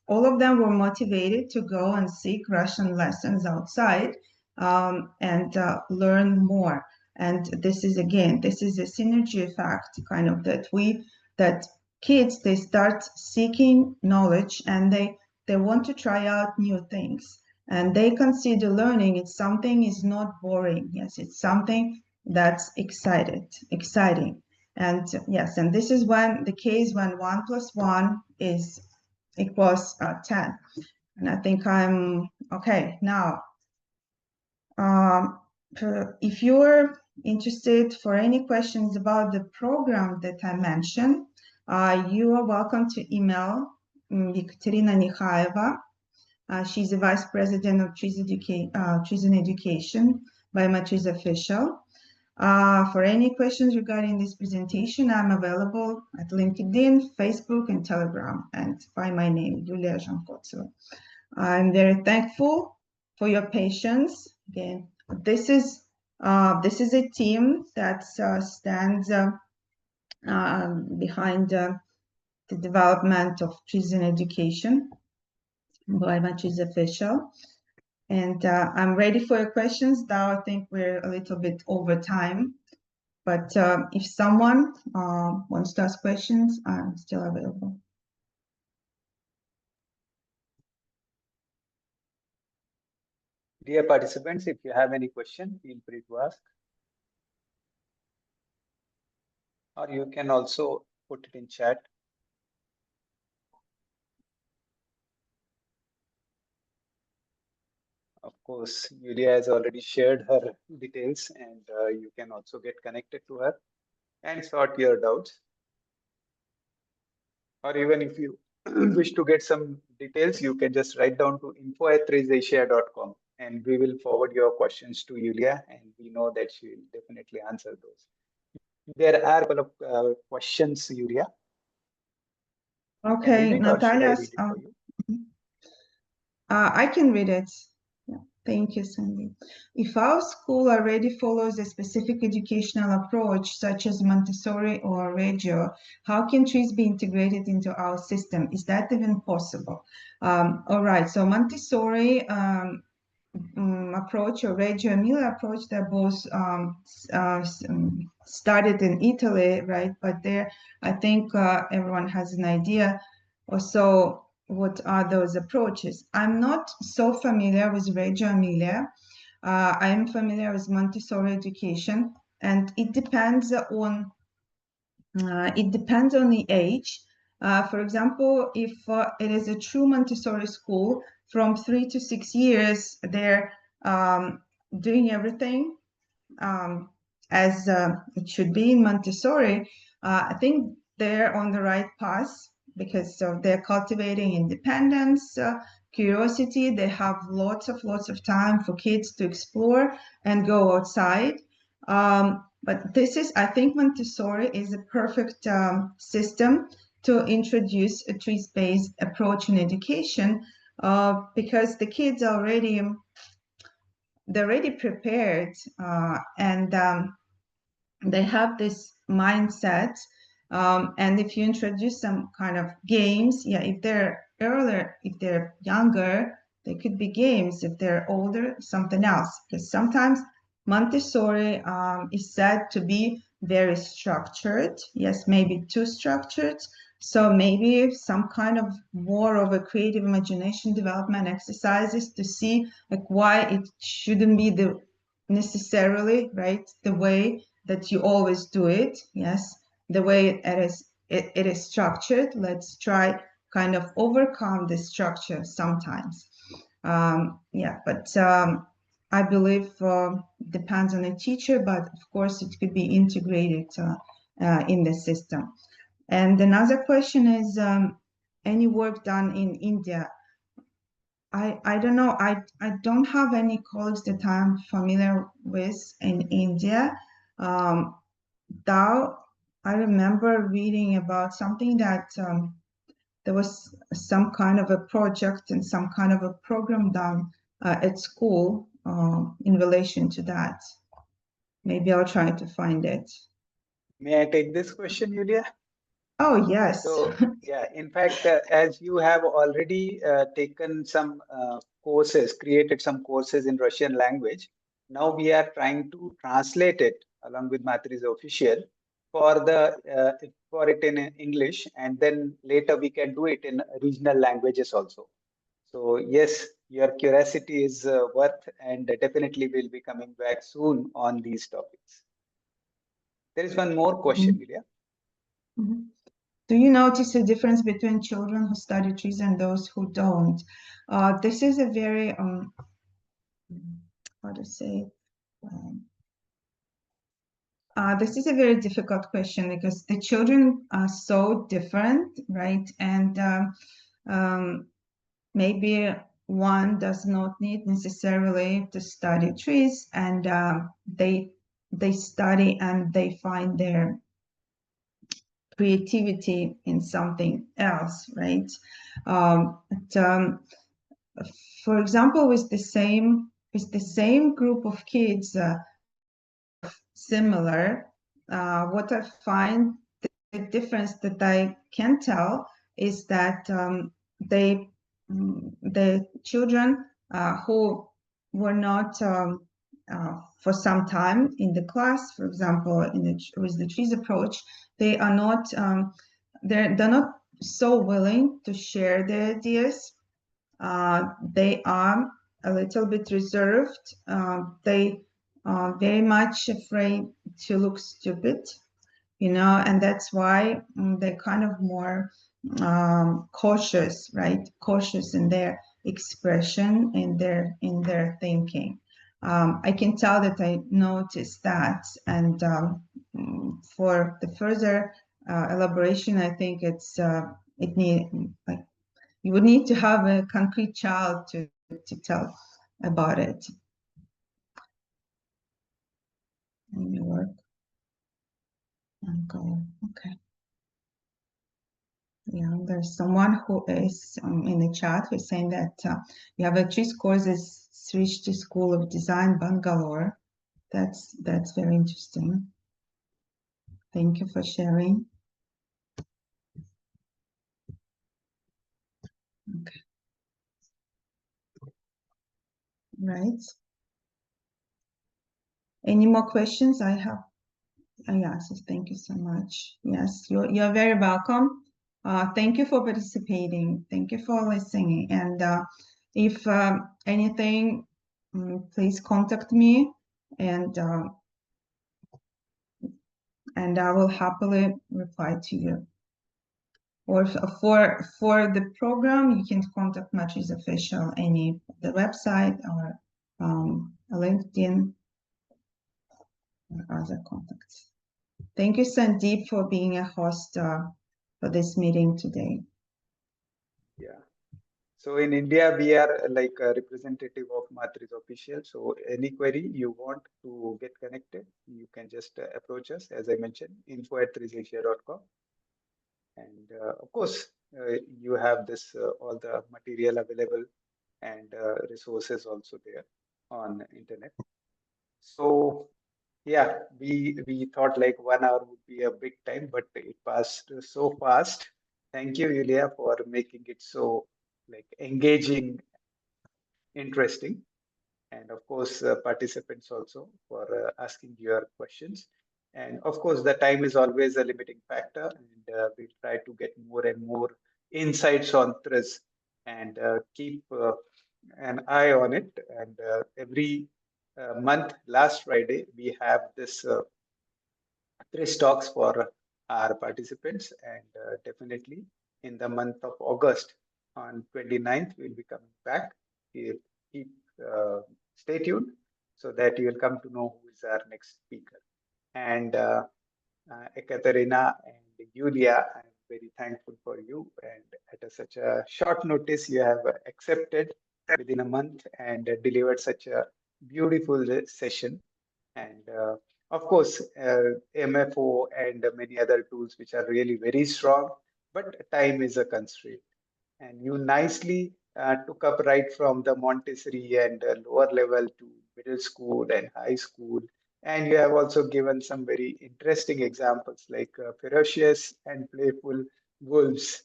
all of them were motivated to go and seek Russian lessons outside and learn more. And this is a synergy effect, kind of, that kids, they start seeking knowledge and they want to try out new things. And they consider learning it's something is not boring. Yes, it's something that's exciting. And yes, and this is when the case when 1 + 1 equals 10. And I think I'm okay now. If you're interested for any questions about the program that I mentioned, you are welcome to email Ekaterina Nikhaeva. She's the Vice President of TRIZ in Education by my TRIZ official. For any questions regarding this presentation, I'm available at LinkedIn, Facebook, and Telegram, and by my name, Yulia Zhamkotseva. I'm very thankful for your patience. Again, this is a team that stands behind the development of TRIZ in Education by my TRIZ official. And I'm ready for your questions. Now I think we're a little bit over time, but if someone wants to ask questions, I'm still available. Dear participants, if you have any question, feel free to ask. Or you can also put it in chat. Of course, Yulia has already shared her details, and you can also get connected to her and sort your doubts. Or even if you wish to get some details, you can just write down to info@trizasia.com and we will forward your questions to Yulia, and we know that she will definitely answer those. There are a couple of questions, Yulia. Okay, Natalia, I can read it. Yeah. Thank you, Cindy. If our school already follows a specific educational approach, such as Montessori or Reggio, how can TRIZ be integrated into our system? Is that even possible? All right, so Montessori approach or Reggio Emilia approach, they're both started in Italy, right? But there, I think everyone has an idea or so what are those approaches. I'm not so familiar with Reggio Emilia. I'm familiar with Montessori education, and it depends on the age. For example, if it is a true Montessori school, from 3 to 6 years, they're doing everything as it should be in Montessori. I think they're on the right path because they're cultivating independence, curiosity. They have lots of time for kids to explore and go outside. But this is, I think Montessori is a perfect system to introduce a TRIZ-based approach in education because the kids are they're already prepared and they have this mindset. And if you introduce some kind of games, yeah, if they're earlier, if they're younger, they could be games. If they're older, something else. Because sometimes Montessori is said to be very structured. Yes, maybe too structured. So maybe some kind of more of a creative imagination development exercises to see like why it shouldn't be the necessarily right the way that you always do it. Yes, the way it is structured. Let's try kind of overcome the structure sometimes. Yeah, but I believe depends on the teacher, but of course it could be integrated in the system. And another question is any work done in India? I don't know. I don't have any colleagues that I'm familiar with in India. Though I remember reading about something that there was some kind of a project and some kind of a program done at school in relation to that. Maybe I'll try to find it. May I take this question, Yulia? Oh, yes. So, yeah, in fact, as you have already taken some courses, created some courses in Russian language, now we are trying to translate it along with Matri's official for it in English, and then later we can do it in regional languages also. So yes, your curiosity is worth, and definitely we'll be coming back soon on these topics. There is one more question, Yulia. Mhm. Do you notice a difference between children who study TRIZ and those who don't? This is a very, how to say, um, this is a very difficult question because the children are so different, right? And maybe one does not need necessarily to study TRIZ, and they study and they find their creativity in something else, right? For example, with the same group of kids, similar, what I find the difference that I can tell is that the children who were not for some time in the class, for example, with the TRIZ approach, they are not they're not so willing to share their ideas. They are a little bit reserved. They are very much afraid to look stupid, and that's why they're kind of more cautious, right? Cautious in their expression, in their thinking. I can tell that I noticed that, and for the further elaboration, I think it need like you would need to have a concrete child to tell about it. Work. Okay. Yeah, there's someone who is in the chat who's saying that you have a TRIZ courses Srishti School of Design, Bangalore. That's very interesting. Thank you for sharing. Okay. Right. Any more questions? I have. Yes, thank you so much. Yes, you're very welcome. Thank you for participating. Thank you for listening. And if anything, please contact me, and I will happily reply to you. Or for the program, you can contact TRIZ official, the website or LinkedIn or other contacts. Thank you, Sandeep, for being a host for this meeting today. Yeah. So in India, we are like a representative of TRIZ official. So any query you want to get connected, you can just approach us, as I mentioned, info@trizasia.com. And of course, you have this all the material available and resources also there on internet. So yeah, we thought like 1 hour would be a big time, but it passed so fast. Thank you, Yulia, for making it so like engaging, interesting, and of course, participants also for asking your questions. And of course, the time is always a limiting factor, and we try to get more and more insights on TRIZ and keep an eye on it. And every month, last Friday, we have this TRIZtalks for our participants, and definitely in the month of August on 29th, we'll be coming back. Keep stay tuned so that you will come to know who is our next speaker. And Ekaterina and Yulia, I'm very thankful for you. And at such a short notice, you have accepted within a month and delivered such a beautiful session. And of course, MFO and many other tools which are really very strong, but time is a constraint. And you nicely took up right from the Montessori and lower level to middle school and high school. And you have also given some very interesting examples like ferocious and playful wolves.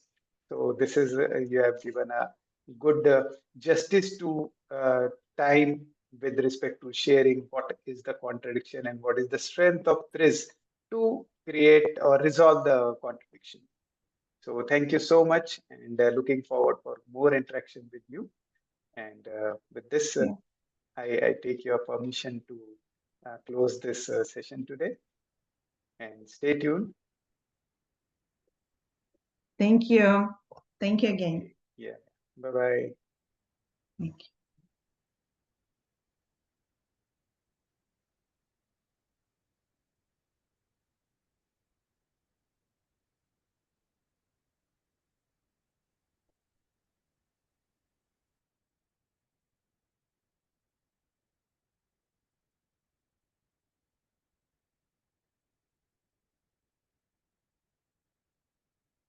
So this is, you have given a good justice to time with respect to sharing what is the contradiction and what is the strength of TRIZ to create or resolve the contradiction. So thank you so much, and looking forward for more interaction with you. And with this, I take your permission to close this session today. And stay tuned. Thank you. Thank you again. Yeah. Bye-bye. Thank you.